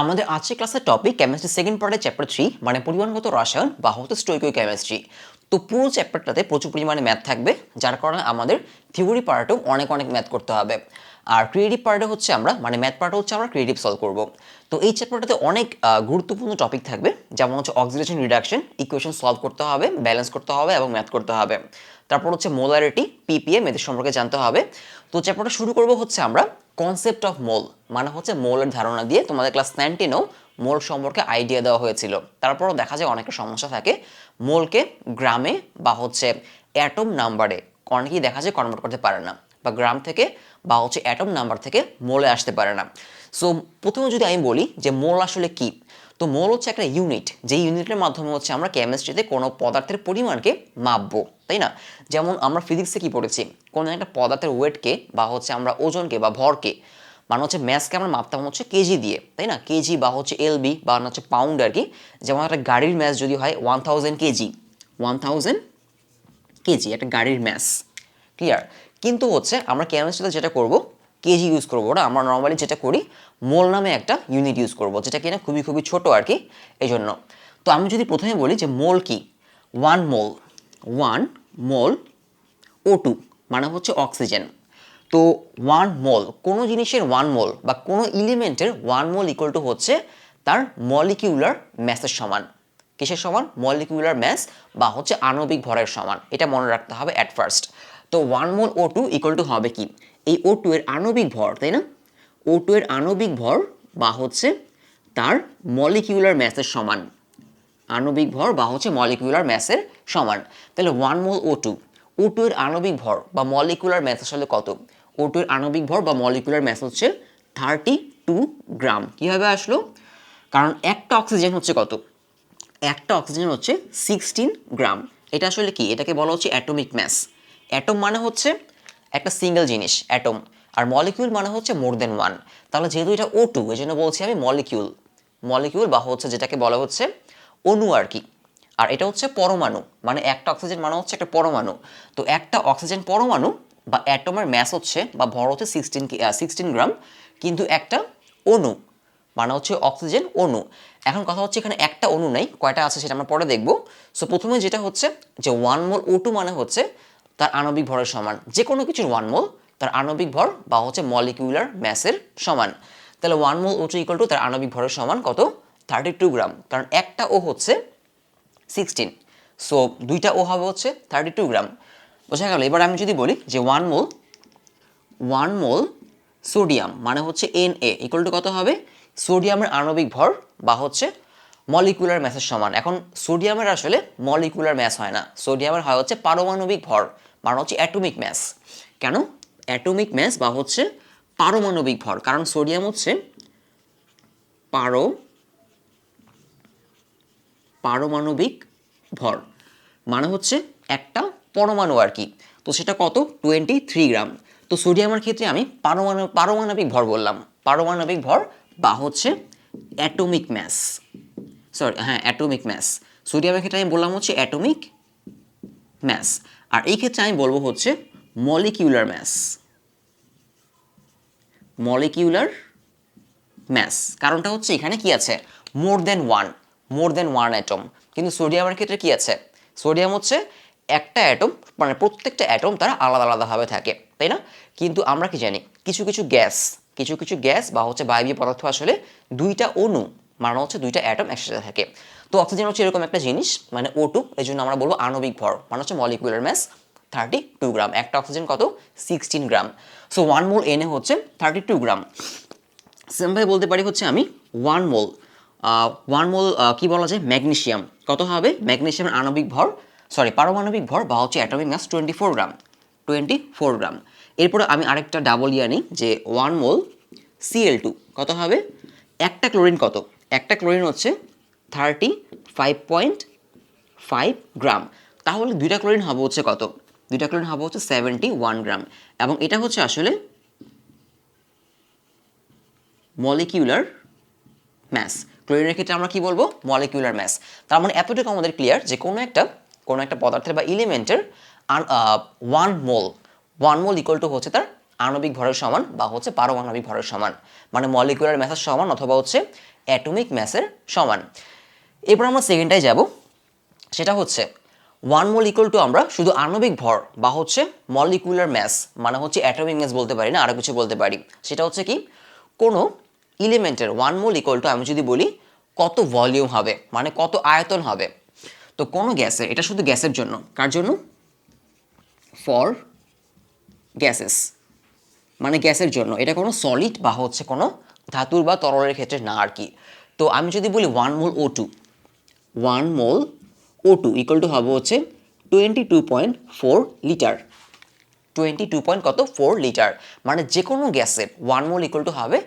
আমাদের আজকের ক্লাসের টপিক কেমিস্ট্রি সেকেন্ড পার্টের চ্যাপ্টার 3 মানে পরিমাণগত রসায়ন বা হচ্ছে স্টোইকিওকেমিস্ট্রি। তো পুরো চ্যাপ্টারটাতে প্রচুর পরিমাণে ম্যাথ থাকবে, যার কারণে আমাদের থিওরি পার্টেও অনেক ম্যাথ করতে হবে। আর ক্রিয়েটিভ পার্টে হচ্ছে আমরা ম্যাথ পার্টে হচ্ছে আমরা ক্রিয়েটিভ সলভ করব। তো এই চ্যাপ্টারটাতে অনেক গুরুত্বপূর্ণ টপিক থাকবে, যেমন হচ্ছে অক্সিডেশন রিডাকশন, ইকুয়েশন সলভ করতে হবে, ব্যালেন্স করতে হবে এবং ম্যাথ করতে হবে। তারপর হচ্ছে মোলারিটি, পিপিএম এদের সম্পর্কে জানতে হবে। তো চ্যাপ্টারটা শুরু করব হচ্ছে আমরা কনসেপ্ট অফ মোল, মানে হচ্ছে মোলের ধারণা দিয়ে। তোমাদের ক্লাস 19-এও মোল সম্পর্কে আইডিয়া দেওয়া হয়েছিল। তারপরও দেখা যায় অনেকের সমস্যা থাকে মোলকে গ্রামে বা হচ্ছে অ্যাটম নাম্বারে অনেকেই দেখা যায় কনভার্ট করতে পারে না, বা গ্রাম থেকে বা হচ্ছে অ্যাটম নাম্বার থেকে মোলে আসতে পারে না। সো প্রথমে যদি আমি বলি যে মোল আসলে কি, তো মোল হচ্ছে একটা ইউনিট, যে ইউনিটের মাধ্যমে হচ্ছে আমরা কেমিস্ট্রিতে কোনো পদার্থের পরিমাণকে মাপবো, তাই না? যেমন আমরা ফিজিক্সে কি পড়েছি, কোনো একটা পদার্থের ওয়েটকে বা হচ্ছে আমরা ওজনকে বা ভরকে, মানে হচ্ছে ম্যাসকে আমরা মাপতাম হচ্ছে কেজি দিয়ে, তাই না? কেজি বা হচ্ছে এলবি বা হচ্ছে পাউন্ড আর কি। যেমন একটা গাড়ির ম্যাস যদি হয় 1000 কেজি, 1000 কেজি একটা গাড়ির ম্যাস, ক্লিয়ার? কিন্তু হচ্ছে আমরা কেমিস্ট্রিতে যেটা করব, কেজি ইউজ করবো না, আমরা নর্মালি যেটা করি মোল নামে একটা ইউনিট ইউজ করব, যেটা কিনা খুবই ছোট আর কি, এই জন্য। তো আমি যদি প্রথমে বলি যে মোল কি, ওয়ান মোল O2 মানে হচ্ছে অক্সিজেন। তো 1 মোল, কোনো জিনিসের 1 মোল বা কোনো এলিমেন্টের 1 মোল ইকুয়াল টু হচ্ছে তার মলিকিউলার ম্যাসের সমান। কিসের সমান? মলিকিউলার ম্যাস বা হচ্ছে আণবিক ভরের সমান। এটা মনে রাখতে হবে অ্যাট ফার্স্ট। তো 1 মোল O2 ইকুয়াল টু হবে কি, এই O2 এর আণবিক ভর, তাই না? O2 এর আণবিক ভর বা হচ্ছে তার মলিকিউলার ম্যাসের সমান, আণবিক ভর বা হচ্ছে মলিকিউলার ম্যাসের সমান। তাহলে 1 মোল O2 এর আণবিক ভর বা মলিকুলার ম্যাস আসলে কত? O2 এর আণবিক ভর বা মলিকুলার ম্যাস হচ্ছে 32 গ্রাম। কীভাবে আসলো? কারণ একটা অক্সিজেন হচ্ছে কত? একটা অক্সিজেন হচ্ছে 16 গ্রাম। এটা আসলে কি? এটাকে বলা হচ্ছে অ্যাটমিক ম্যাস। অ্যাটম মানে হচ্ছে একটা সিঙ্গেল জিনিস, অ্যাটম। আর মলিকিউল মানে হচ্ছে মোর দেন ওয়ান। তাহলে যেহেতু এটা O2, এই জন্য বলছি আমি মলিকিউল বা হচ্ছে যেটাকে বলা হচ্ছে অণু আর কি। আর এটা হচ্ছে পরমাণু, মানে একটা অক্সিজেন মানে হচ্ছে একটা পরমাণু। তো একটা অক্সিজেন পরমাণু বা অ্যাটমের ম্যাস হচ্ছে বা ভর হচ্ছে 16 গ্রাম, কিন্তু একটা অণু মানে হচ্ছে অক্সিজেন অণু। এখন কথা হচ্ছে এখানে একটা অণু নেই, কয়টা আছে সেটা আমরা পরে দেখব। সো প্রথমে যেটা হচ্ছে যে 1 মোল O2 মানে হচ্ছে তার আণবিক ভরের সমান, যে কোনো কিছুর 1 মোল তার আণবিক ভর বা হচ্ছে মলিকিউলার ম্যাসের সমান। তাহলে 1 মোল O2 ইকুয়াল টু তার আণবিক ভরের সমান কত? 32 গ্রাম, কারণ একটা ও হচ্ছে 16, সো দুইটা ও হবে হচ্ছে 32 গ্রাম। বোঝা গেল? এবার আমি যদি বলি যে 1 মোল সোডিয়াম মানে হচ্ছে Na ইকুয়াল টু কত হবে? সোডিয়ামের আণবিক ভর বা হচ্ছে মলিকুলার ম্যাসের সমান। এখন সোডিয়ামের আসলে মলিকুলার ম্যাস হয় না, সোডিয়ামের হয় হচ্ছে পারমাণবিক ভর, মানে হচ্ছে অ্যাটমিক ম্যাস। কেন অ্যাটমিক ম্যাস বা হচ্ছে পারমাণবিক ভর? কারণ সোডিয়াম হচ্ছে পারমাণবিক ভর, মানে হচ্ছে একটা পরমাণু আর কি। তো সেটা কত? 23 গ্রাম। তো সোডিয়ামের ক্ষেত্রে আমি পারমাণবিক ভর বললাম, পারমাণবিক ভর বা হচ্ছে অ্যাটমিক ম্যাস, অ্যাটমিক ম্যাস। সোডিয়ামের ক্ষেত্রে আমি বললাম হচ্ছে অ্যাটমিক ম্যাস, আর এই ক্ষেত্রে আমি বলবো হচ্ছে মলিকিউলার ম্যাস। কারণটা হচ্ছে এখানে কি আছে? মোর দেন ওয়ান অ্যাটম। কিন্তু সোডিয়ামের ক্ষেত্রে কি আছে? সোডিয়াম হচ্ছে একটা অ্যাটম, মানে প্রত্যেকটা অ্যাটম তারা আলাদাভাবে থাকে, তাই না? কিন্তু আমরা কি জানি, কিছু কিছু গ্যাস বা হচ্ছে বায়বীয় পদার্থ আসলে দুইটা অণু মানে হচ্ছে দুইটা অ্যাটম একসাথে থাকে। তো অক্সিজেন হচ্ছে এরকম একটা জিনিস, মানে O2, এই জন্য আমরা বলবো আণবিক ভর মানে হচ্ছে মলিকুলার ম্যাস 32 গ্রাম। একটা অক্সিজেন কত? 16 গ্রাম। সো 1 মোল Na হচ্ছে 32 গ্রাম। সিম্পল বলতে পারি হচ্ছে আমি 1 মোল কি বলা যায়, ম্যাগনেসিয়াম কত হবে? ম্যাগনেসিয়ামের পারমাণবিক ভর বা হচ্ছে অ্যাটমিক ম্যাস 24 গ্রাম। এরপরে আমি আরেকটা ডাবল নিই যে 1 মোল Cl2 কত হবে? একটা ক্লোরিন কত? একটা ক্লোরিন হচ্ছে 35.5 গ্রাম। তাহলে দুইটা ক্লোরিন হবে হচ্ছে কত? দুইটা ক্লোরিন হবে হচ্ছে 71 গ্রাম। এবং এটা হচ্ছে আসলে মলিকিউলার ম্যাস। ক্লোরিনের ক্ষেত্রে আমরা কি বলবো? Molecular mass. তার মানে এতটুকু আমাদের ক্লিয়ার যে কোনো একটা পদার্থের বা এলিমেন্টের 1 মোল ইকুয়াল টু হচ্ছে তার আণবিক ভরের সমান বা হচ্ছে পারমাণবিক ভরের সমান, মানে মলিকুলার ম্যাসের সমান অথবা হচ্ছে অ্যাটমিক ম্যাসের সমান। এরপর আমরা সেকেন্ডটায় যাব, সেটা হচ্ছে 1 মোল ইকুয়াল টু আমরা শুধু আণবিক ভর বা হচ্ছে মলিকুলার ম্যাস মানে হচ্ছে অ্যাটমিক ম্যাস বলতে পারি না, আরও কিছু বলতে পারি। সেটা হচ্ছে কি কোনো এলিমেন্টের 1 মোল ইকুয়াল টু আমি যদি বলি কত ভলিউম হবে মানে কত আয়তন হবে। তো কোনো গ্যাসের, এটা শুধু গ্যাসের জন্য, কার জন্য? ফর গ্যাসেস, মানে গ্যাসের জন্য, এটা কোনো সলিড বা হচ্ছে কোনো ধাতুর বা তরলের ক্ষেত্রে না আর কি। তো আমি যদি বলি 1 মোল O2, 1 mole O2 equal to হবে হচ্ছে 22.4 লিটার, 4 লিটার, মানে যে কোনো গ্যাসের 1 মোল ইকুয়াল টু হবে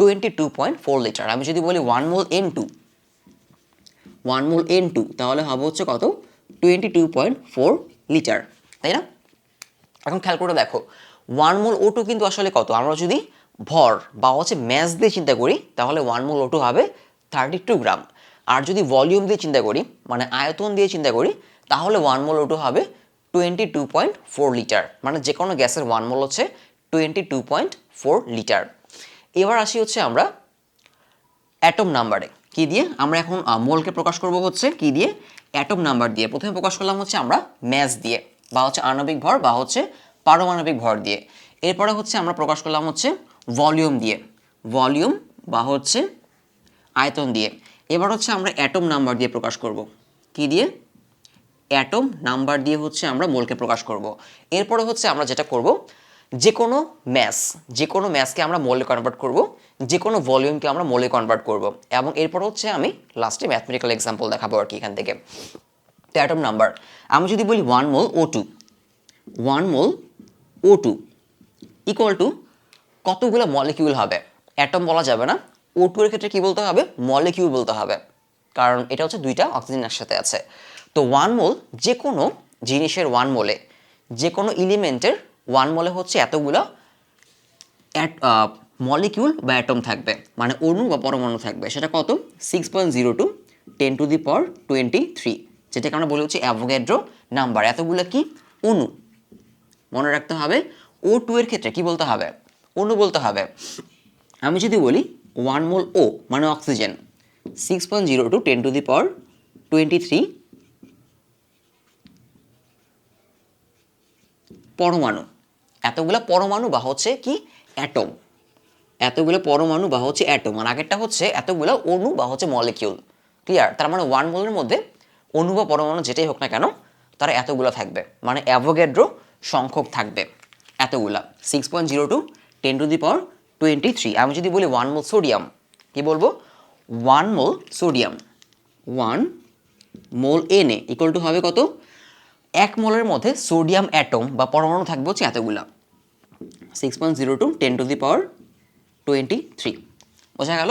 22.4 লিটার। আমি যদি বলি 1 মোল N2, তাহলে হবে হচ্ছে কত? 22.4 লিটার, তাই না? এখন খেয়াল করে দেখো 1 মোল O2 কিন্তু আসলে কত? আমরা যদি ভর বা হচ্ছে ম্যাস দিয়ে চিন্তা করি তাহলে 1 মোল O2 হবে 32 গ্রাম। আর যদি ভলিউম দিয়ে চিন্তা করি মানে আয়তন দিয়ে চিন্তা করি তাহলে 1 মোল O2 হবে 22.4 লিটার, মানে যে কোনো গ্যাসের 1 মোল হচ্ছে 22.4 লিটার। এবার আসি হচ্ছে আমরা অ্যাটম নাম্বারে, কি দিয়ে আমরা এখন মোলকে প্রকাশ করব হচ্ছে কি দিয়ে? অ্যাটম নাম্বার দিয়ে। প্রথমে প্রকাশ করলাম হচ্ছে আমরা ম্যাস দিয়ে বা হচ্ছে আণবিক ভর বা হচ্ছে পারমাণবিক ভর দিয়ে। এরপরে হচ্ছে আমরা প্রকাশ করলাম হচ্ছে ভলিউম দিয়ে, ভলিউম বা হচ্ছে আয়তন দিয়ে। এবার হচ্ছে আমরা অ্যাটম নাম্বার দিয়ে প্রকাশ করব, কি দিয়ে? অ্যাটম নাম্বার দিয়ে হচ্ছে আমরা মোলকে প্রকাশ করব। এরপরে হচ্ছে আমরা যেটা করব, যে কোনো ম্যাসকে আমরা মোলে কনভার্ট করব, যে কোনো ভলিউমকে আমরা মোলে কনভার্ট করব, এবং এরপর হচ্ছে আমি লাস্টে ম্যাথমেটিক্যাল এক্সাম্পল দেখাবো আর কি এখান থেকে। তো অ্যাটম নাম্বার আমি যদি বলি 1 মোল O2 ইকুয়াল টু কতগুলো মলিকিউল হবে? অ্যাটম বলা যাবে না, O2 এর ক্ষেত্রে কি বলতে হবে? মলিকিউল বলতে হবে, কারণ এটা হচ্ছে দুইটা অক্সিজেন একসাথে আছে। তো 1 মোল, যে কোনো জিনিসের 1 মোলে, যে কোনো এলিমেন্টের 1 মোলে হচ্ছে এতগুলো মলিকিউল বা অ্যাটম থাকবে, মানে অণু বা পরমাণু থাকবে। সেটা কত? 6.02 10⁻23, যেটাকে আমরা বলি হচ্ছে অ্যাভোগাড্রো নাম্বার। এতগুলো কি? অণু। মনে রাখতে হবে O2 এর ক্ষেত্রে কি বলতে হবে? অণু বলতে হবে। আমি যদি বলি 1 মোল O মানে অক্সিজেন, 6.02 10⁻23 পরমাণু। এতগুলো পরমাণু বা হচ্ছে কি? অ্যাটম। এতগুলো পরমাণু বা হচ্ছে অ্যাটম, আর আগেরটা হচ্ছে এতগুলো অণু বা হচ্ছে মলিকিউল। ক্লিয়ার? তার মানে 1 মোলের মধ্যে অণু বা পরমাণু যেটাই হোক না কেন তারা এতগুলো থাকবে, মানে অ্যাভোগাড্রো সংখ্যক থাকবে এতগুলা, 6.02 10⁻23। আমি যদি বলি 1 মোল সোডিয়াম, কি বলবো? 1 মোল sodium, 1 mole Na equal to হবে কত? 1 মোলের মধ্যে সোডিয়াম অ্যাটম বা পরমাণু থাকবে হচ্ছে এতগুলা, 6.02 10⁻23। বোঝা গেল?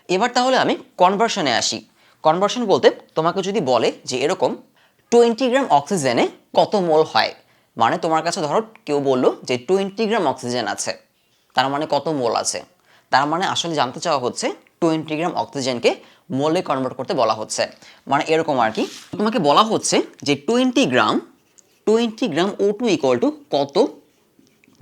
এবার তাহলে আমি কনভার্সনে আসি। কনভার্সন বলতে তোমাকে যদি বলে যে এরকম 20 গ্রাম অক্সিজেনে কত মোল হয়, মানে তোমার কাছে ধরো কেউ বললো যে 20 গ্রাম অক্সিজেন আছে, তার মানে কত মোল আছে? তার মানে আসলে জানতে চাওয়া হচ্ছে 20 গ্রাম অক্সিজেনকে মোলে কনভার্ট করতে বলা হচ্ছে, মানে এরকম আর কি। তোমাকে বলা হচ্ছে যে 20 গ্রাম O2 ইকুয়াল টু কত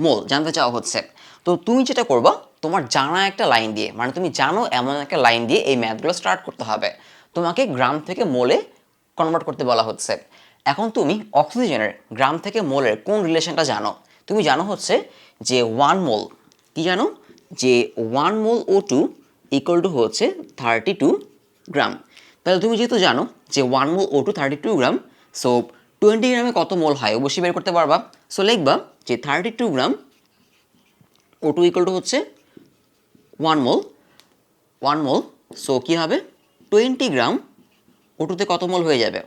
মোল জানতে চাওয়া হচ্ছে। তো তুমি যেটা করবা, তোমার জানা একটা লাইন দিয়ে, মানে তুমি জানো এমন একটা লাইন দিয়ে এই ম্যাথগুলো স্টার্ট করতে হবে। তোমাকে গ্রাম থেকে মোলে কনভার্ট করতে বলা হচ্ছে। এখন তুমি অক্সিজেনের গ্রাম থেকে মোলের কোন রিলেশনটা জানো? তুমি জানো হচ্ছে যে 1 মোল, কি জানো? যে 1 মোল O2 ইকুয়াল টু হচ্ছে 32 গ্রাম। তাহলে তুমি যেহেতু জানো যে 1 মোল O2 32 গ্রাম, সো 20 গ্রামে কত মোল হয় অবশ্যই বের করতে পারবা। সো লিখবা যে 32 গ্রাম O2 ইকুয়াল টু হচ্ছে 1 মোল। সো কী হবে? 20 গ্রাম O2তে কত মোল হয়ে যাবে?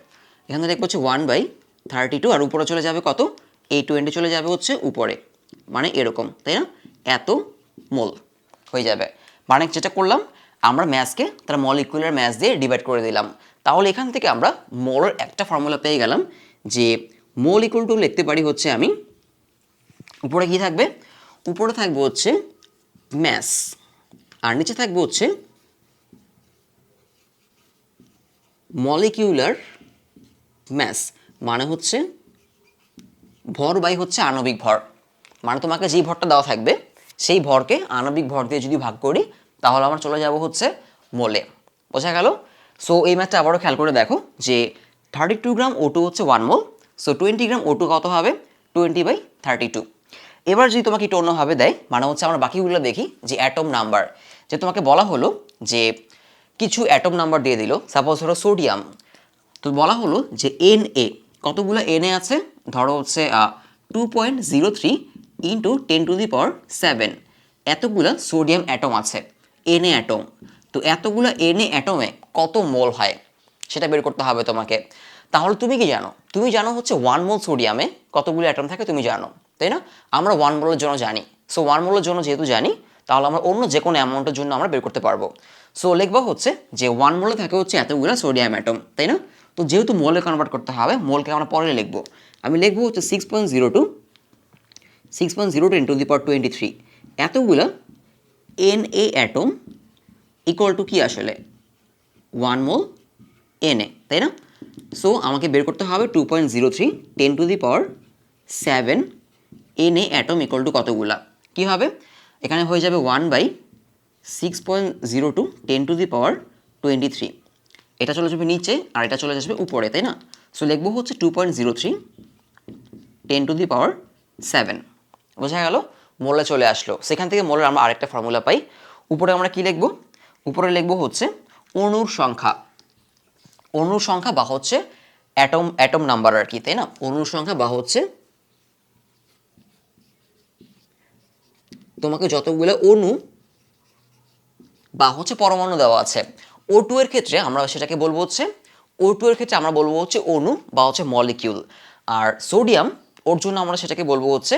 এখানে দেখবো হচ্ছে 1/32, আর উপরে চলে যাবে কত? এই 20 চলে যাবে হচ্ছে উপরে, মানে এরকম, তাই না? এত মোল হয়ে যাবে। মানে যেটা করলাম আমরা ম্যাসকে তার মলিকুলার ম্যাস দিয়ে ডিভাইড করে দিলাম। তাহলে এখান থেকে আমরা মোলের একটা ফর্মুলা পেয়ে গেলাম যে মোল ইকুয়াল টু লিখতে পারি হচ্ছে আমি, উপরে কি থাকবে? উপরে থাকবে হচ্ছে ম্যাস, আর নিচে থাকবে হচ্ছে মলিকিউলার ম্যাস, মানে হচ্ছে ভর বাই হচ্ছে আণবিক ভর। মানে তোমাকে যেই ভরটা দেওয়া থাকবে সেই ভরকে আণবিক ভর দিয়ে যদি ভাগ করি তাহলে আমরা চলে যাব হচ্ছে মোলে। বোঝা গেল? সো এই ম্যাথটা আবারও খেয়াল করে দেখো যে 32 গ্রাম O2 হচ্ছে 1 মোল, সো 20 গ্রাম O2 কত হবে 20/32। এবার যদি তোমাকে একটু অন্যভাবে দেয়, মানে হচ্ছে আমরা বাকিগুলো দেখি যে অ্যাটম নাম্বার, যে তোমাকে বলা হলো যে কিছু অ্যাটম নাম্বার দিয়ে দিল, সাপোজ ধরো সোডিয়াম, তো বলা হলো যে Na কতগুলো Na আছে, ধরো হচ্ছে 2.03 ইন্টু 10⁻⁷ এতগুলো সোডিয়াম অ্যাটম আছে, Na অ্যাটম। তো এতগুলো Na অ্যাটমে কত মোল হয় সেটা বের করতে হবে তোমাকে। তাহলে তুমি কি জানো? তুমি জানো হচ্ছে 1 মোল সোডিয়ামে কতগুলো অ্যাটম থাকে তুমি জানো, তাই না? আমরা 1 মোলের জন্য জানি। সো 1 মোলের জন্য যেহেতু জানি, তাহলে আমরা অন্য যে কোনো অ্যামাউন্টের জন্য আমরা বের করতে পারবো। সো লিখবো হচ্ছে যে 1 মোলে থাকে হচ্ছে এতগুলো সোডিয়াম অ্যাটম, তাই না? তো যেহেতু মোলে কনভার্ট করতে হবে, মোলকে আমরা পরে লিখবো। আমি লিখবো হচ্ছে 6.02 10⁻23 এতগুলো Na অ্যাটম ইকুয়াল টু কি আসলে 1 মোল Na, তাই না? সো আমাকে বের করতে হবে 2.03 10⁻⁷ Na অ্যাটম ইকুয়াল টু কতগুলা, কি হবে এখানে হয়ে যাবে 1/6.02 10⁻23, এটা চলে যাবে নিচে আর এটা চলে যাবে উপরে, তাই না? সো লিখবো হচ্ছে 2.03 10⁻⁷। বোঝা গেল? মোলে চলে আসলো। সেখান থেকে মোলের আমরা আরেকটা ফর্মুলা পাই। উপরে আমরা কি লিখবো? উপরে লিখবো হচ্ছে অণুর সংখ্যা, অণুর সংখ্যা বা হচ্ছে অ্যাটম নাম্বার আর কি, তাই না? অণুর সংখ্যা বা হচ্ছে তোমাকে যতগুলো অণু বা হচ্ছে পরমাণু দেওয়া আছে। O2 এর ক্ষেত্রে আমরা সেটাকে বলবো হচ্ছে, O2 এর ক্ষেত্রে আমরা বলবো হচ্ছে অণু বা হচ্ছে মলিকিউল। আর সোডিয়াম, ওর জন্য আমরা সেটাকে বলবো হচ্ছে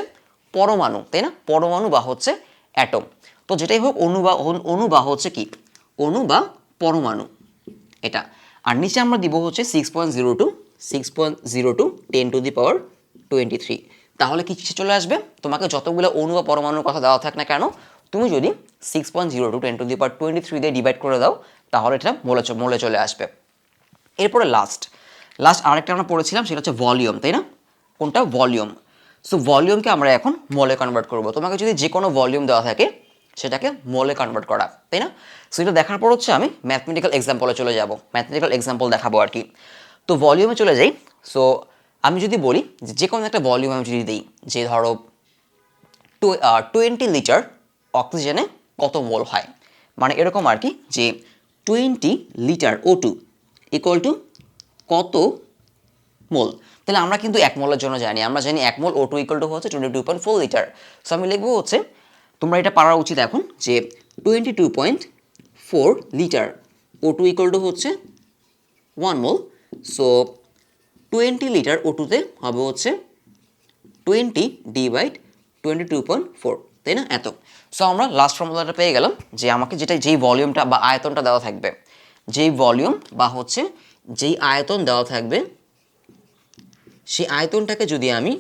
পরমাণু, তাই না? পরমাণু বা হচ্ছে অ্যাটম। তো যেটাই হোক অণু বা হচ্ছে কি, অণু বা পরমাণু এটা। আর নিচে আমরা দিব হচ্ছে 6.02 10⁻23। তাহলে কি চলে আসবে? তোমাকে যতগুলো অণু বা পরমাণুর কথা দেওয়া থাক না কেন, তুমি যদি 6.02 10⁻23 দিয়ে ডিভাইড করে দাও, তাহলে এটা মোলে চলে আসবে। এরপরে লাস্ট আরেকটা আমরা পড়েছিলাম, সেটা হচ্ছে ভলিউম, তাই না? কোনটা? ভলিউম। সো ভলিউমকে আমরা এখন মোলে কনভার্ট করব। তোমাকে যদি যে কোনো ভলিউম দেওয়া থাকে, সেটাকে মোলে কনভার্ট করা, তাই না? সো এটা দেখার পর হচ্ছে আমি ম্যাথমেটিক্যাল এক্সাম্পলে চলে যাব, ম্যাথমেটিক্যাল এক্সাম্পল দেখাবো আর কি। তো ভলিউমে চলে যাই। সো আমি যদি বলি যে কোনো একটা ভলিউম আমি যদি দিই, যে ধরো 20 লিটার অক্সিজেনে কত মোল হয়, মানে এরকম আর কি, যে 20 লিটার O2 ইকুয়াল টু কত মোল। তাহলে আমরা কিন্তু 1 মোলের জন্য জানি, আমরা জানি 1 মোল O2 ইকুয়াল টু হচ্ছে 22.4 লিটার। সো আমি লিখবো হচ্ছে, তোমরা এটা পারা উচিত এখন, যে 22.4 লিটার O2 ইকুয়াল টু হচ্ছে 1 মোল। সো 20 লিটার O2-তে হবে হচ্ছে 20 ডিভাইড 22.4, তাই না? এত। সো আমরা লাস্ট ফর্মুলাটা পেয়ে গেলাম, যে আমাকে যেই ভলিউমটা বা আয়তনটা দেওয়া থাকবে, যেই ভলিউম বা হচ্ছে যেই আয়তন দেওয়া থাকবে, সেই আয়তনটাকে যদি আমি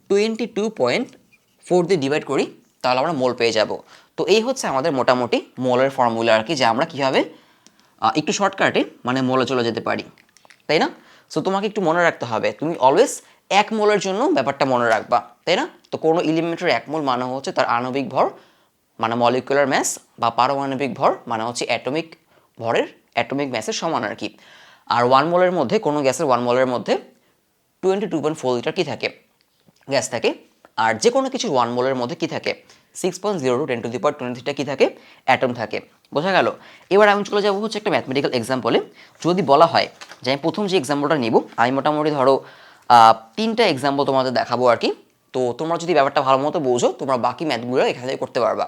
22.4 দিয়ে ডিভাইড করি, তাহলে আমরা মোল পেয়ে যাব। তো এই হচ্ছে আমাদের মোটামুটি মোলের ফর্মুলা আর কি, যে আমরা কীভাবে একটু শর্টকাটে মানে মোলে চলে যেতে পারি, তাই না? সো তোমাকে একটু মনে রাখতে হবে, তুমি অলওয়েজ 1 মোলের জন্য ব্যাপারটা মনে রাখবা, তাই না? তো কোনো এলিমেন্টের 1 মোল মানে হচ্ছে তার আণবিক ভর, মানে মলিকুলার ম্যাস, বা পারমাণবিক ভর মানে হচ্ছে অ্যাটমিক ভরের, অ্যাটমিক ম্যাসের সমান আর কি। আর 1 মোলের মধ্যে, কোনো গ্যাসের 1 মোলের মধ্যে 22.4 লিটার কী থাকে? গ্যাস থাকে। আর যে কোনো কিছু 1 মোলের মধ্যে কী থাকে? 6.02 10⁻23 কী থাকে? অ্যাটম থাকে। বোঝা গেল? এবার আমি চলে যাবো হচ্ছে একটা ম্যাথমেটিক্যাল এক্সাম্পলে। যদি বলা হয় যে আমি প্রথম যে এক্সাম্পলটা নিব, আমি মোটামুটি ধরো 3টা এক্সাম্পল তোমাদের দেখাবো আর কি। তো তোমরা যদি ব্যাপারটা ভালো মতো বোঝো, তোমরা বাকি ম্যাথগুলো এখান থেকে করতে পারবা।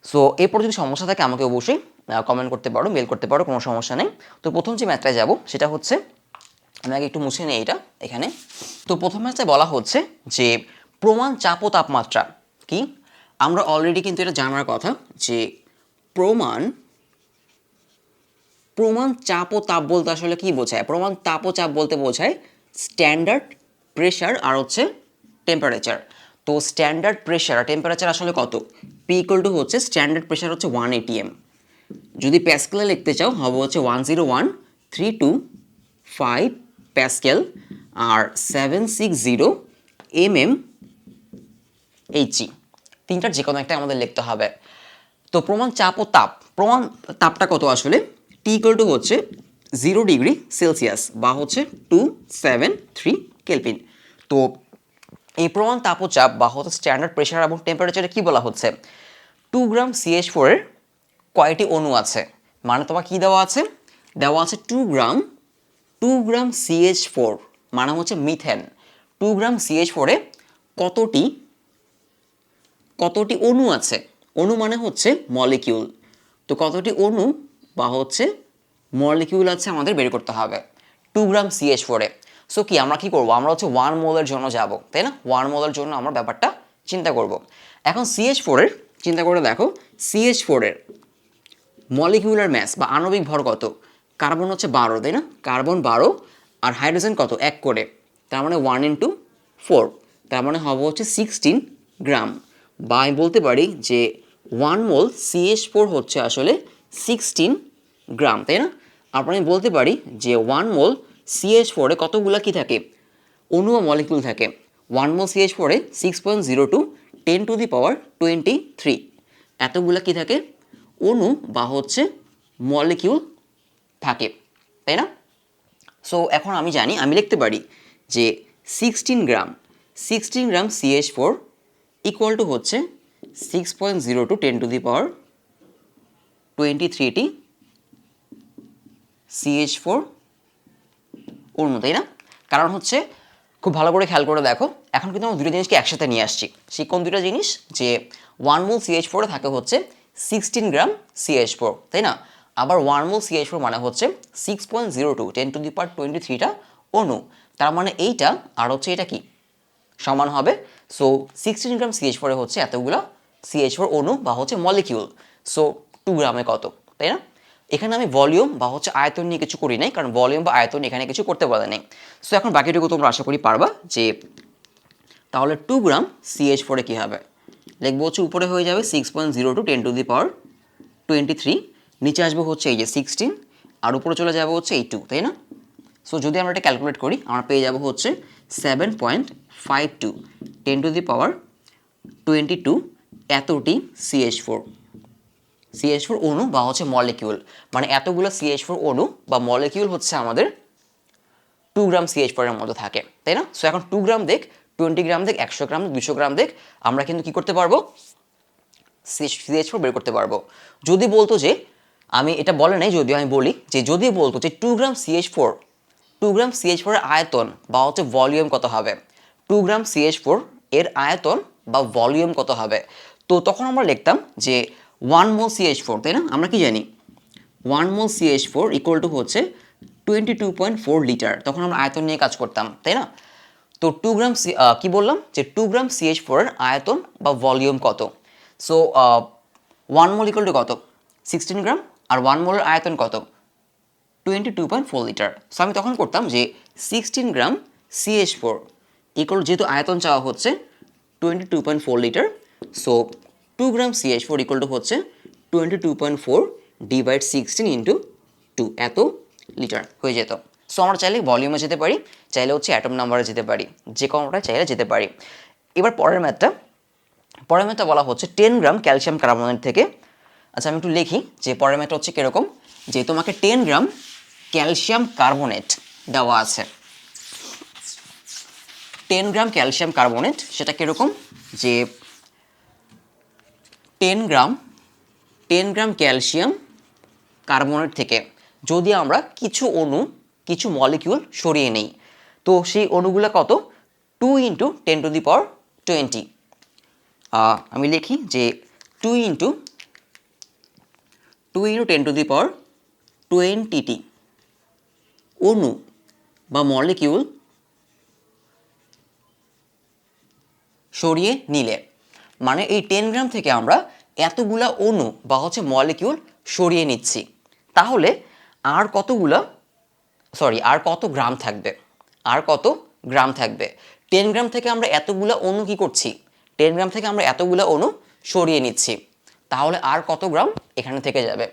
সো এরপর যদি সমস্যা থাকে আমাকে অবশ্যই কমেন্ট করতে পারো, মেল করতে পারো, কোনো সমস্যা নেই। তো প্রথম যে ম্যাথটায় যাব সেটা হচ্ছে, আমি আগে একটু মুছে নিই এটা এখানে। তো প্রথম ম্যাথে বলা হচ্ছে যে প্রমাণ চাপ ও তাপমাত্রা কি? আমরা অলরেডি কিন্তু এটা জানার কথা, যে প্রমাণ চাপ ও তাপ বলতে আসলে কি বোঝায়? প্রমাণ তাপ ও চাপ বলতে বোঝায় স্ট্যান্ডার্ড প্রেশার আর হচ্ছে টেম্পারেচার। তো স্ট্যান্ডার্ড প্রেশার আর টেম্পারেচার আসলে কত? P ইকুয়াল টু হচ্ছে, স্ট্যান্ডার্ড প্রেশার হচ্ছে 1 atm, যদি প্যাসকেলে লিখতে চাও হবে হচ্ছে 101,325 প্যাসকেল, আর 760 mmHg। তিনটার যে কোনো একটা আমাদের লিখতে হবে। তো প্রমাণ চাপ ও তাপ, প্রমাণ তাপটা কত আসলে? টি ইকুয়াল টু হচ্ছে 0°C বা হচ্ছে 273 কেলভিন। তো এই প্রমাণ তাপচাপ বা হচ্ছে স্ট্যান্ডার্ড প্রেশার এবং টেম্পারেচারে কি বলা হচ্ছে, 2 গ্রাম CH4 এর কয়টি অণু আছে, মানে তোমার কি দেওয়া আছে, দেওয়া আছে 2 গ্রাম CH4 মানে হচ্ছে মিথেন। 2 গ্রাম CH4 এ কতটি অণু আছে, অণু মানে হচ্ছে মলিকিউল। তো কতটি অণু বা হচ্ছে মলিকিউল আছে আমাদের বের করতে হবে 2 গ্রাম CH4 এ। সো কি আমরা কি করব, আমরা হচ্ছে 1 মোলের জন্য যাব, তাই না, 1 মোলের জন্য আমরা ব্যাপারটা চিন্তা করব। এখন CH4 এর চিন্তা করে দেখো, CH4 এর মলিকিউলার ম্যাস বা আণবিক ভর কত, কার্বন হচ্ছে 12, তাই না, কার্বন 12 আর হাইড্রোজেন কত 1 করে, তার মানে 1 × 4, তার মানে হবে হচ্ছে 16 গ্রাম। বা আমি বলতে পারি যে 1 মোল CH4 হচ্ছে আসলে 16 গ্রাম, তাই না। তারপর আমি বলতে পারি যে 1 মোল CH4 এ কতগুলো কি থাকে, অণু ও মলিকিউল থাকে। 1 মোল CH4 এ 6.02 10⁻23 এতগুলো কি থাকে, অণু বা হচ্ছে মলিকিউল থাকে, তাই না। সো এখন আমি জানি, আমি লিখতে পারি যে 16 গ্রাম CH4 ইকুয়াল টু হচ্ছে 6.02 10⁻23টি CH4 অণু, তাই না। কারণ হচ্ছে খুব ভালো করে খেয়াল করে দেখো, এখন কিন্তু আমরা দুটো জিনিসকে একসাথে নিয়ে আসছি। সেই কোন দুটো জিনিস, যে 1 মোল CH4 এ থাকে হচ্ছে 16 গ্রাম CH4, তাই না। আবার 1 মোল CH4 মানে হচ্ছে 6.02 10⁻23টা অণু, তার মানে এইটা আর হচ্ছে এটা কি সমান হবে। সো 16 গ্রাম CH4 এ হচ্ছে এতগুলো CH4 অণু বা হচ্ছে মলিকিউল। সো 2 গ্রামে কত, তাই না। এখানে আমি ভলিউম বা হচ্ছে আয়তন নিয়ে কিছু করি নাই, কারণ ভলিউম বা আয়তন এখানে কিছু করতে বলে নেই। সো এখন বাকিটুকু তোমরা আশা করি পারবা। যে তাহলে 2 গ্রাম CH4 এ কী হবে, লিখবো হচ্ছে উপরে হয়ে যাবে 6.02 10⁻23, নিচে আসবে হচ্ছে এই যে 16 আর উপরে চলে যাবে হচ্ছে এই 2, তাই না। সো যদি আমরা এটা ক্যালকুলেট করি, আমরা পেয়ে যাব হচ্ছে 7.52 10⁻22 এতটি CH4 অণু বা হচ্ছে মলিকিউল, মানে এতগুলো CH4 অণু বা মলিকিউল হচ্ছে আমাদের 2 গ্রাম CH4 এর মধ্যে থাকে, তাই না। সো এখন 2 গ্রাম দেখ, 20 গ্রাম দেখ, 100 গ্রাম, 200 গ্রাম দেখ, আমরা কিন্তু কি করতে পারবো, CH4 বের করতে পারবো। যদি বলতো যে, আমি এটা বলে নাই, যদিও আমি বলি যে যদি বলতো যে 2 গ্রাম CH4 এর আয়তন বা হচ্ছে ভলিউম কত হবে, 2 গ্রাম CH4 এর আয়তন বা ভলিউম কত হবে, তো তখন আমরা লিখতাম যে 1 মোল CH4, তাই না। আমরা কি জানি 1 মোল CH4 ইকুয়াল টু হচ্ছে 22.4 লিটার, তখন আমরা আয়তন নিয়ে কাজ করতাম, তাই না। তো 2 গ্রাম কি বললাম যে 2 গ্রাম CH4 এর আয়তন বা ভলিউম কত। সো 1 মোল ইকুয়াল টু কত 16 গ্রাম, আর 1 মোলের আয়তন কত 22.4 লিটার। সো আমি তখন করতাম যে 16 গ্রাম CH4 ইকুয়াল, যেহেতু আয়তন চাওয়া হচ্ছে 22.4 litre, so 2 gram CH4 equal to হচ্ছে 22.4 ডিভাইড 16 ইন্টু 2 এত লিটার হয়ে যেত। সো আমরা চাইলে ভলিউমে যেতে পারি, চাইলে হচ্ছে অ্যাটম নাম্বারে যেতে পারি, যে কোনোটা চাইলে যেতে পারি। এবার পরের ম্যাথটা বলা হচ্ছে 10 গ্রাম ক্যালসিয়াম কার্বনেট থেকে। আচ্ছা আমি একটু লিখি যে পরের ম্যাথটা হচ্ছে কীরকম, যে তোমাকে 10 গ্রাম ক্যালসিয়াম কার্বনেট দেওয়া আছে, 10 গ্রাম ক্যালসিয়াম কার্বনেট, সেটা কীরকম, যে 10 গ্রাম ক্যালসিয়াম কার্বনেট থেকে যদি আমরা কিছু মলিকিউল সরিয়ে নেই, তো সেই অণুগুলো কত 2 × 10⁻20। আমি লিখি যে 2 × 10⁻20টি অণু বা মলিকিউল সরিয়ে নিলে, মানে এই 10 গ্রাম থেকে আমরা এতগুলা অণু বা হচ্ছে মলিকিউল সরিয়ে নিচ্ছি, তাহলে আর কত গ্রাম থাকবে, 10 গ্রাম থেকে আমরা এতগুলা অণু কি করছি, 10 গ্রাম থেকে আমরা এতগুলা অণু সরিয়ে নিচ্ছি, তাহলে আর কত গ্রাম এখানে থেকে যাবে।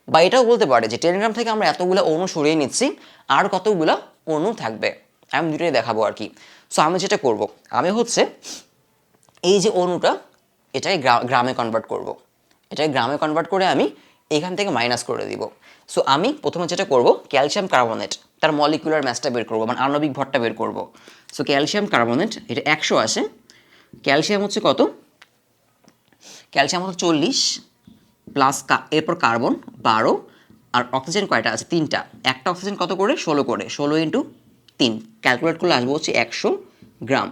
বা এটাও বলতে পারে যে 10 গ্রাম থেকে আমরা এতগুলা অণু সরিয়ে নিচ্ছি, আর কতগুলা অণু থাকবে, আমি দুটোই দেখাবো আর কি। সো আমি যেটা করব, আমি হচ্ছে এই যে অণুটা এটাকে গ্রামে কনভার্ট করব, এটাকে গ্রামে কনভার্ট করে আমি এখান থেকে মাইনাস করে দিব। সো আমি প্রথমে যেটা করব ক্যালসিয়াম কার্বনেট তার মলিকুলার ম্যাসটা বের করব, মানে আণবিক ভরটা বের করব। সো ক্যালসিয়াম কার্বনেট এটা 100 আসে, ক্যালসিয়াম হচ্ছে কত, ক্যালসিয়াম হচ্ছে 40 প্লাস এরপর কার্বন 12 আর অক্সিজেন কয়টা আছে, 3টা। একটা অক্সিজেন কত করে, 16 করে, 16 ইন্টু 3 ক্যালকুলেট করলে আসবো হচ্ছে 100 গ্রাম,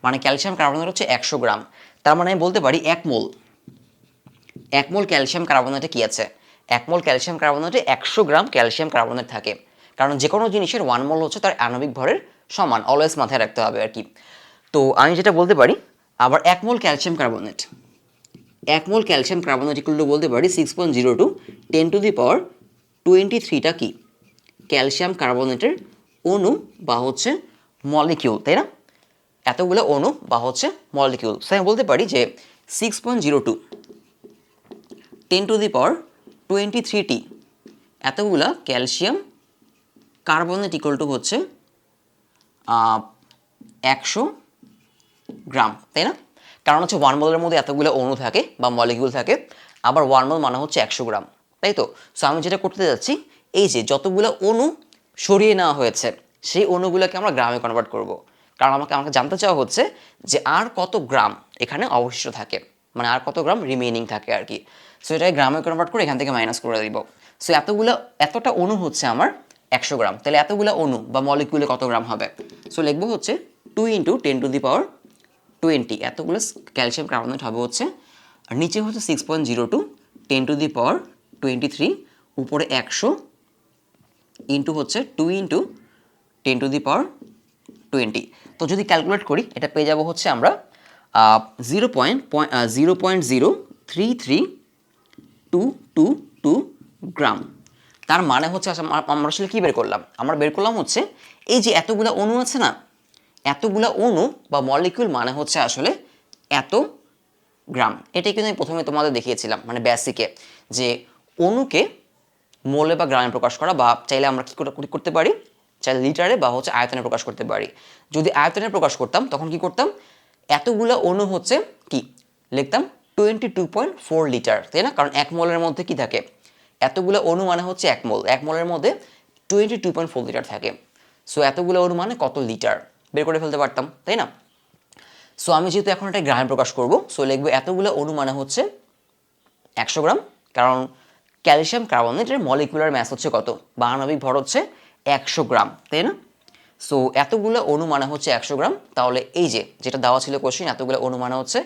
মানে ক্যালসিয়াম কার্বনেট হচ্ছে 100 গ্রাম। তার মানে আমি বলতে পারি 1 মোল ক্যালসিয়াম কার্বনেটে কি আছে, 1 মোল ক্যালসিয়াম কার্বনেটে 100 গ্রাম ক্যালসিয়াম কার্বনেট থাকে। কারণ যে কোনো জিনিসের 1 মোল হচ্ছে তার আণবিক ভরের সমান, অলওয়েজ মাথায় রাখতে হবে আর কি। তো আমি যেটা বলতে পারি আবার 1 mole calcium carbonate, 1 mole calcium carbonate equal to বলতে পারি 6.02 10⁻23টা কি ক্যালসিয়াম কার্বনেটের অণু বা হচ্ছে মলিকিউল, তাই না? এতগুলো অণু বা হচ্ছে মলিকিউল। সো আমি বলতে পারি যে 6.02 10⁻23টি এতগুলা ক্যালসিয়াম কার্বনেট ইকুয়াল টু হচ্ছে 100 গ্রাম, তাই না? কারণ হচ্ছে 1 মোলের মধ্যে এতগুলো অণু থাকে বা মলিকিউল থাকে, আবার 1 মোল মানে হচ্ছে 100 গ্রাম, তাই তো? সো আমি যেটা করতে যাচ্ছি, এই যে যতগুলো অণু সরিয়ে নেওয়া হয়েছে সেই অণুগুলোকে আমরা গ্রামে কনভার্ট করব। কারণ আমাকে জানতে চাওয়া হচ্ছে যে আর কত গ্রাম এখানে অবশিষ্ট থাকে, মানে আর কত গ্রাম রিমেইনিং থাকে আর কি। সো এটাকে গ্রামে কনভার্ট করে এখান থেকে মাইনাস করে দিব। সো এতটা অণু হচ্ছে আমার 100 গ্রাম, তাহলে এতগুলো অণু বা মলিকিউলে কত গ্রাম হবে? সো লিখবো হচ্ছে 2 × 10⁻20 এতগুলো ক্যালসিয়াম কার্বনেট হবে হচ্ছে, আর নিচে হচ্ছে 6.02 10⁻23 উপরে 100 ইন্টু হচ্ছে 2 × 10⁻20। তো যদি ক্যালকুলেট করি এটা পেয়ে যাব হচ্ছে আমরা 0.03322 গ্রাম। তার মানে হচ্ছে আমরা আসলে কী বের করলাম, আমরা বের করলাম হচ্ছে এই যে এতগুলো অণু আছে না, এতগুলো অণু বা মলিকিউল মানে হচ্ছে আসলে এত গ্রাম। এটাই কিন্তু আমি প্রথমে তোমাদের দেখিয়েছিলাম, মানে বেসিকে, যে অণুকে মোলে বা গ্রামে প্রকাশ করা, বা চাইলে আমরা কী করতে পারি, চাইলে লিটারে বা হচ্ছে আয়তনে প্রকাশ করতে পারি। যদি আয়তনে প্রকাশ করতাম তখন কি করতাম, এতগুলো অণু হচ্ছে কি লিখতাম 22.4 লিটার, তাই না? কারণ 1 মোলের মধ্যে কি থাকে, এতগুলো অণু মানে হচ্ছে 1 মোল, 1 মোলের মধ্যে 22.4 লিটার থাকে। সো এতগুলো অণু মানে কত লিটার বের করে ফেলতে পারতাম, তাই না? সো আমি যেহেতু এখন এটা গ্রামে প্রকাশ করব, সো লিখবো এতগুলো অণু মানে হচ্ছে 100 গ্রাম, কারণ ক্যালসিয়াম কার্বনেটের মলিকুলার ম্যাস হচ্ছে কত, বা আণবিক ভর হচ্ছে 100 গ্রাম, তাই না? সো এতগুলো অণু মানে হচ্ছে 100 গ্রাম। তাহলে এই যে যেটা দেওয়া ছিল কোশ্চেন, এতগুলো অণু মানে হচ্ছে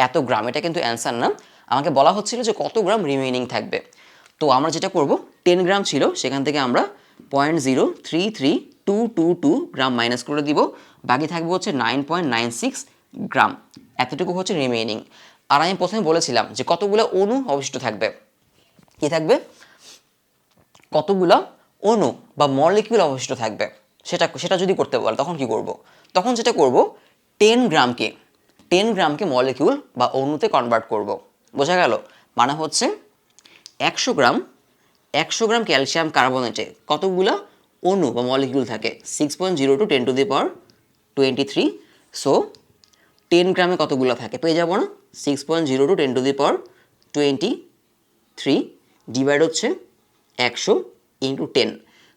এত গ্রাম, এটা কিন্তু অ্যান্সার না, আমাকে বলা হচ্ছিল যে কত গ্রাম রিমেইনিং থাকবে। তো আমরা যেটা করব, 10 গ্রাম ছিল সেখান থেকে আমরা 0.033222 গ্রাম মাইনাস করে দিব, বাকি থাকবে হচ্ছে 9.96 গ্রাম, এতটুকু হচ্ছে রিমেইনিং। আর আমি প্রথমে বলেছিলাম যে কতগুলো অণু অবশিষ্ট থাকবে, কি থাকবে, কতগুলো অণু বা মলিকিউল অবশিষ্ট থাকবে, সেটা যদি করতে বলে তখন কি করব, তখন যেটা করব 10 গ্রামকে মলিকিউল বা অণুতে কনভার্ট করব। বোঝা গেল? মানে হচ্ছে 100 গ্রাম ক্যালসিয়াম কার্বনেটে কতগুলো অণু বা মলিকিউল থাকে, 6.02 10⁻23। সো 10 গ্রামে কতগুলো থাকে পেয়ে যাব না, 6.02 10⁻23 ডিভাইড হচ্ছে 100 ইন্টু 10।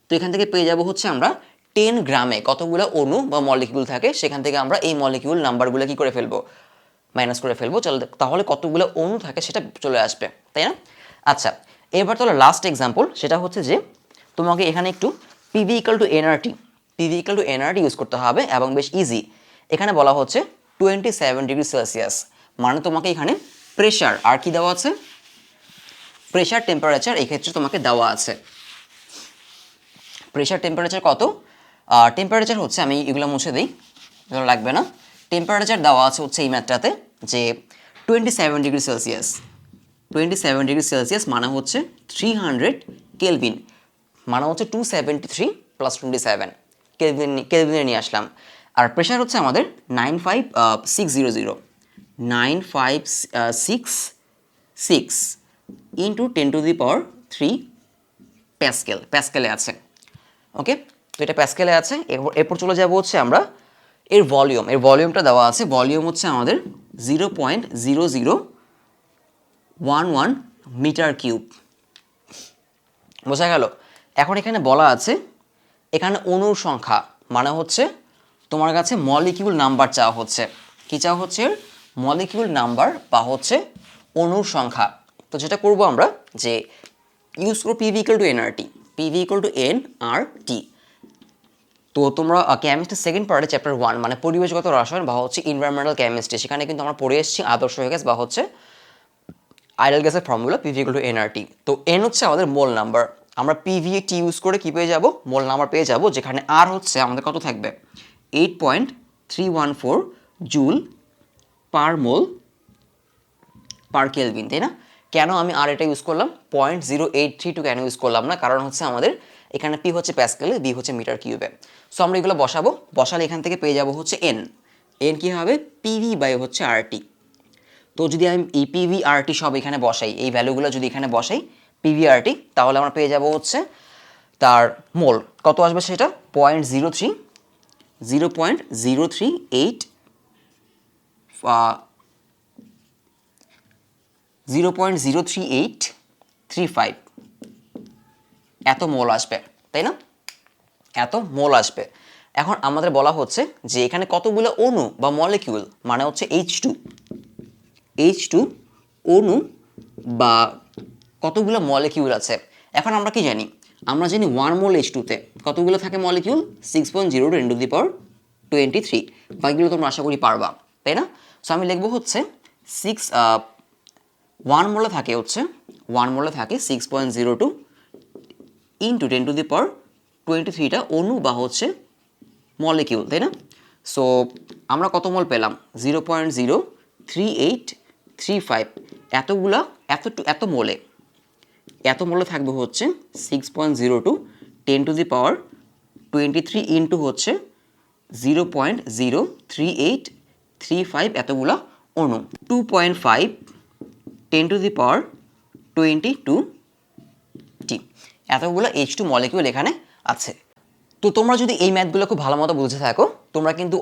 তো এখান থেকে পেয়ে যাব হচ্ছে আমরা 10 গ্রামে কতগুলো অণু বা মলিকিউল থাকে, সেখান থেকে আমরা এই মলিকিউল নাম্বারগুলো কি করে ফেলবো, মাইনাস করে ফেলবো। তাহলে কতগুলো অণু থাকে সেটা চলে আসবে, তাই না? আচ্ছা, এবার তাহলে লাস্ট এক্সাম্পল, সেটা হচ্ছে যে তোমাকে এখানে একটু PV equal to nRT use করতে হবে, এবং বেশ ইজি। এখানে বলা হচ্ছে 27 ডিগ্রি সেলসিয়াস, মানে তোমাকে এখানে প্রেশার আর কি দেওয়া আছে, প্রেশার টেম্পারেচার এই ক্ষেত্রে তোমাকে দেওয়া আছে। প্রেশার টেম্পারেচার কত, টেম্পারেচার হচ্ছে, আমি এগুলো মুছে দিই, এগুলো লাগবে না। টেম্পারেচার দেওয়া আছে হচ্ছে এই ম্যাথটাতে যে 27 ডিগ্রি সেলসিয়াস, 27 ডিগ্রি সেলসিয়াস মানে হচ্ছে 300 কেলভিন, মানে হচ্ছে 273 প্লাস 27 কেলভিনে নিয়ে আসলাম। আর প্রেশার হচ্ছে আমাদের 95606 ইন্টু 10⁻³ প্যাসকেলে আছে। ওকে, তো এটা প্যাসকেলে আছে। এরপর চলে যাব হচ্ছে আমরা এর ভলিউমটা দেওয়া আছে, ভলিউম হচ্ছে আমাদের 0.0011 মিটার কিউব। বোঝা গেল? এখন এখানে বলা আছে এখানে অণুর সংখ্যা মানে হচ্ছে তোমার কাছে মলিকিউল নাম্বার চাওয়া হচ্ছে। কি চাওয়া হচ্ছে? মলিকিউল নাম্বার বা হচ্ছে অণুর সংখ্যা। তো যেটা করব আমরা যে ইউজ করো PV equal to NRT, PV equal to N R T. তো তোমরা কেমিস্ট্রি সেকেন্ড পার্টে চ্যাপ্টার 1 মানে পরিবেশগত রসায়ন বা হচ্ছে এনভায়রনমেন্টাল কেমিস্ট্রি, সেখানে কিন্তু আমরা পড়ে এসেছি আদর্শ গ্যাস বা হচ্ছে আইডাল গ্যাসের formula PV equal to nRT. তো এন হচ্ছে আমাদের মোল নাম্বার, আমরা পিভি টি ইউজ করে কি পেয়ে যাব? মোল নাম্বার পেয়ে যাব, যেখানে আর হচ্ছে আমাদের কত থাকবে? 8.314 জুল পার মোল পার কেলভিন, তাই না? কেন আমি আর এটা ইউজ করলাম? 0.083 কেন ইউজ করলাম না? কারণ হচ্ছে আমাদের এখানে পি হচ্ছে প্যাসকেলে, বি হচ্ছে মিটার কিউবে। সো আমরা এগুলো বসাবো, বসালে এখান থেকে পেয়ে যাব হচ্ছে এন। এন কী হবে? পিভি বাই হচ্ছে আরটি। তো যদি আমি এই পিভি আরটি সব এখানে বসাই, এই ভ্যালুগুলো যদি এখানে বসাই পিভি আরটি, তাহলে আমরা পেয়ে যাব হচ্ছে তার মোল কত আসবে সেটা 0.038 0.03835 এত মোল আসবে, তাই না? এত মোল আসবে। এখন আমাদের বলা হচ্ছে যে এখানে কতগুলো অণু বা মলিকিউল মানে হচ্ছে H2 অণু বা কতগুলো মলিকিউল আছে। এখন আমরা কি জানি? আমরা জানি 1 মোল H2-তে কতগুলো থাকে মলিকিউল? 6.0 × 10⁻23। বাকিগুলো তোমরা আশা করি পারবা, তাই না? সো আমি লিখবো হচ্ছে 1 মোলে থাকে হচ্ছে 6.02 × 10⁻23টা অণু বা হচ্ছে মলিকিউল, তাই না? সো আমরা কত মোল পেলাম? 0.03835 এতগুলা এত মোলে থাকবে হচ্ছে 6.02 10⁻23 ইন্টু হচ্ছে 0.03835 এতগুলা অণু 2.5 10⁻22 টি এতগুলো H2 মলিকিউল এখানে আছে। তো তোমরা যদি এই ম্যাথগুলো খুব ভালো মতো বুঝে থাকো, তোমরা কিন্তু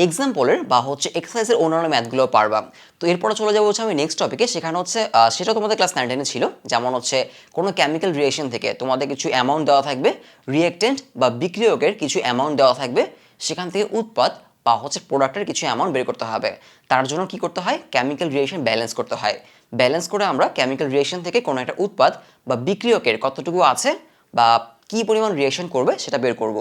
এক্সাম্পলের বা হচ্ছে এক্সারসাইজের অন্যান্য ম্যাথগুলো পারবা। তো এরপরে চলে যাবো হচ্ছে আমি নেক্সট টপিকে, সেখানে হচ্ছে সেটা তোমাদের ক্লাস 9-10 ছিল। যেমন হচ্ছে কোনো কেমিক্যাল রিয়েকশন থেকে তোমাদের কিছু অ্যামাউন্ট দেওয়া থাকবে, রিয়েক্টেন্ট বা বিক্রিয়কের কিছু অ্যামাউন্ট দেওয়া থাকবে, সেখান থেকে উৎপাদ বা হচ্ছে প্রোডাক্টের কিছু অ্যামাউন্ট বের করতে হবে। তার জন্য কি করতে হয়? কেমিক্যাল রিয়েকশন ব্যালেন্স করতে হয়। ব্যালেন্স করে আমরা কেমিক্যাল রিয়েকশন থেকে কোনো একটা উৎপাদ বা বিক্রিয়কের কতটুকু আছে বা কী পরিমাণ রিয়েকশন করবে সেটা বের করব।